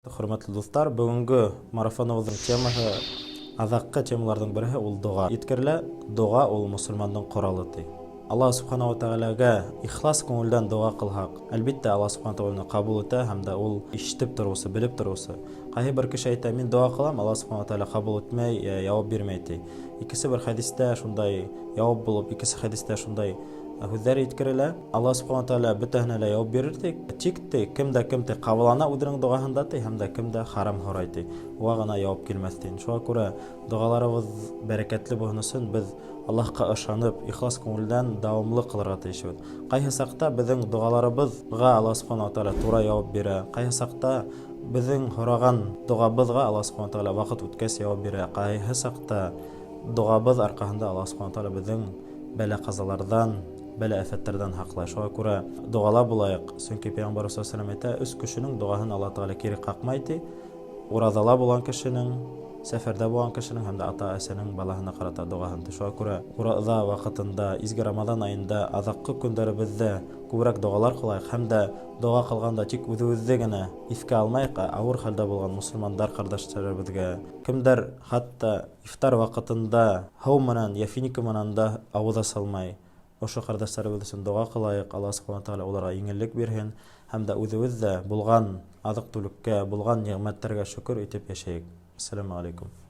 Hörmetli dostlar, бүгүнкү марафонубуздун темасы азаккы темалардын бири ул дуга. Иткерле, дуга ул мусулмандын куралы. Аллах субханаху ва тааляга ихлас көңүлдөн дуга кылсак, албетте Аллах субханаху ва тааля кабул этет һәм дә ул ишетеп турысы, белеп турысы. Кайһы бер кеше әйтә, мин дуга кылам, Аллах субханаху ва тааля кабул итмәй, җавап бирмәй ди. Икесе бер хадистә шундай җавап булып, икесе хадистә шундай Хүзәр иткерелә, Аллах субханаху ва тааля бөтәһенә лә җавап бирер ди. Тик кемдә кабылана үҙенең дугаһында ди, һәм дә кемдә харам һорай ди. Уга гына җавап килмәс ди. Шуңа күрә дугаларыбыз бәрәкәтле булсын өчен без Аллаһка ышанып, ихлас күңелдән дәвамлы кылырга тиешбез. Кайһы сакта безнең дугаларыбызга Аллах субханаху ва тааля туры җавап бирә. Кайһы сакта безнең һораган дугабызга Аллах субханаху ва тааля вакыт үткәч җавап бирә. Кайһы сакта дугабыз аркаһында Аллах субханаху ва тааля безнең бәла-казалардан бәлә афәтләрдән һаклай. Шуңа күрә дугала булайык. Чөнки Пәйгамбәр саллаллаху алейһи ва сәллям әйтә, үз кешенең дугаһын Аллаһ Тәгалә кире какмай ди. Уразала булган кешенең, сәфәрдә булган кешенең һәм дә ата-әсәнең балаһына карата дугаһын. Шуңа күрә ураза вакытында, изге Рамадан айында, азаккы көндәребездә күбрәк дугалар кылайык һәм дә дуга кылганда тик үзебезне генә искә алмайык, авыр хәлдә булган мусулмандар кардәшләребезгә, кемдер хәтта ифтар вакытында һау менән, яфиника менән дә авыза салмай. Ошо кардәшләребез өчен дуга кылайык, Аллаһ субханаху ва тааля уларга иңеллек бирһен һәм дә үзебез дә булган азык-түлеккә, булган ниъмәтләргә шөкер итеп яшәйек. Ассаламу алейкум.